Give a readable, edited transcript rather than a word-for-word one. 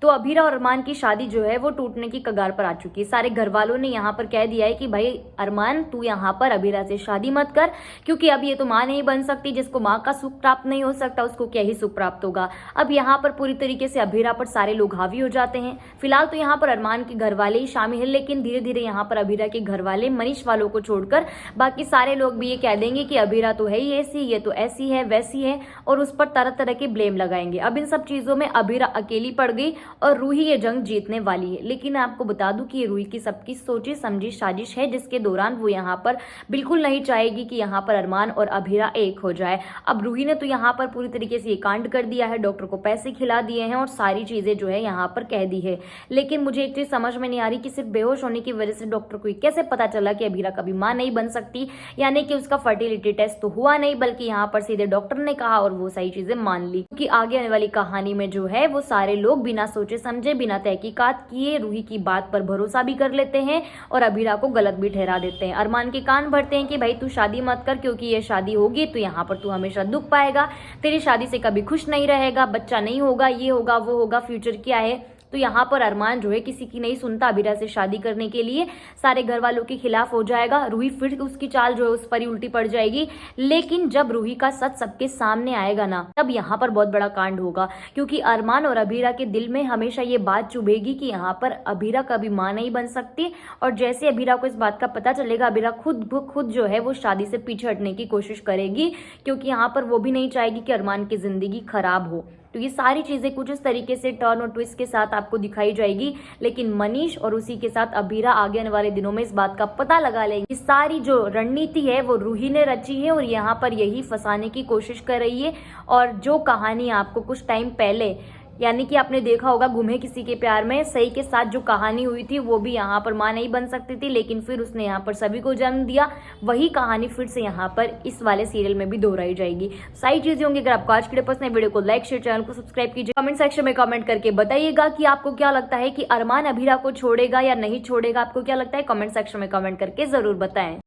तो अभीरा और अरमान की शादी जो है वो टूटने की कगार पर आ चुकी है। सारे घर वालों ने यहाँ पर कह दिया है कि भाई अरमान तू यहाँ पर अभीरा से शादी मत कर, क्योंकि अब ये तो माँ नहीं बन सकती। जिसको माँ का सुख प्राप्त नहीं हो सकता उसको क्या ही सुख प्राप्त होगा। अब यहाँ पर पूरी तरीके से अभीरा पर सारे लोग हावी हो जाते हैं। फिलहाल तो यहाँ पर अरमान के घर वाले ही शामिल हैं, लेकिन धीरे धीरे यहाँ पर अभीरा के घर वाले मनीष वालों को छोड़कर बाकी सारे लोग भी ये कह देंगे कि अभीरा तो है ही ऐसी, ये तो ऐसी है वैसी है, और उस पर तरह तरह के ब्लेम लगाएंगे। अब इन सब चीजों में अभीरा अकेली पड़ गई और रूही ये जंग जीतने वाली है। लेकिन आपको बता दूं कि ये रूही की सबकी सोची समझी साजिश है, जिसके दौरान वो यहाँ पर बिल्कुल नहीं चाहेगी कि यहाँ पर अरमान और अभीरा एक हो जाए। अब रूही ने तो यहाँ पर पूरी तरीके से ये कांड कर दिया है, डॉक्टर को पैसे खिला दिए हैं और सारी चीजें जो है यहाँ पर कह दी है। लेकिन मुझे एक चीज समझ में नहीं आ रही कि सिर्फ बेहोश होने की वजह से डॉक्टर को कैसे पता चला कि अभीरा कभी मां नहीं बन सकती, यानी कि उसका फर्टिलिटी टेस्ट तो हुआ नहीं, बल्कि यहाँ पर सीधे डॉक्टर ने कहा और वो सही चीजें मान ली। क्योंकि आगे आने वाली कहानी में जो है वो सारे लोग बिना सोचे समझे, बिना तहकीकात किए रूही की बात पर भरोसा भी कर लेते हैं और अभीरा को गलत भी ठहरा देते हैं। अरमान के कान भरते हैं कि भाई तू शादी मत कर, क्योंकि ये शादी होगी तो यहाँ पर तू हमेशा दुख पाएगा, तेरी शादी से कभी खुश नहीं रहेगा, बच्चा नहीं होगा, ये होगा वो होगा, फ्यूचर क्या है। तो यहाँ पर अरमान जो है किसी की नहीं सुनता, अभीरा से शादी करने के लिए सारे घर वालों के खिलाफ हो जाएगा। रूही फिर उसकी चाल जो है उस पर ही उल्टी पड़ जाएगी। लेकिन जब रूही का सच सबके सामने आएगा ना, तब यहाँ पर बहुत बड़ा कांड होगा, क्योंकि अरमान और अभीरा के दिल में हमेशा ये बात चुभेगी कि यहाँ पर अभीरा कभी मां नहीं बन सकती। और जैसे अभीरा को इस बात का पता चलेगा, अभीरा खुद जो है वो शादी से पीछे हटने की कोशिश करेगी, क्योंकि यहाँ पर वो भी नहीं चाहेगी कि अरमान की जिंदगी खराब हो। तो ये सारी चीजें कुछ इस तरीके से टर्न और ट्विस्ट के साथ आपको दिखाई जाएगी। लेकिन मनीष और उसी के साथ अभीरा आगे आने वाले दिनों में इस बात का पता लगा लेंगे। सारी जो रणनीति है वो रूही ने रची है और यहाँ पर यही फंसाने की कोशिश कर रही है। और जो कहानी आपको कुछ टाइम पहले, यानी कि आपने देखा होगा घूमे किसी के प्यार में, सही के साथ जो कहानी हुई थी वो भी यहाँ पर मां नहीं बन सकती थी, लेकिन फिर उसने यहाँ पर सभी को जन्म दिया। वही कहानी फिर से यहाँ पर इस वाले सीरियल में भी दोहराई जाएगी। सारी चीजें होंगी। अगर आपको आज की पसंद है वीडियो को लाइक शेयर, चैनल को सब्सक्राइब कीजिए। कमेंट सेक्शन में कमेंट करके बताइएगा कि आपको क्या लगता है कि अरमान अभीरा को छोड़ेगा या नहीं छोड़ेगा। आपको क्या लगता है कमेंट सेक्शन में कमेंट करके जरूर बताएं।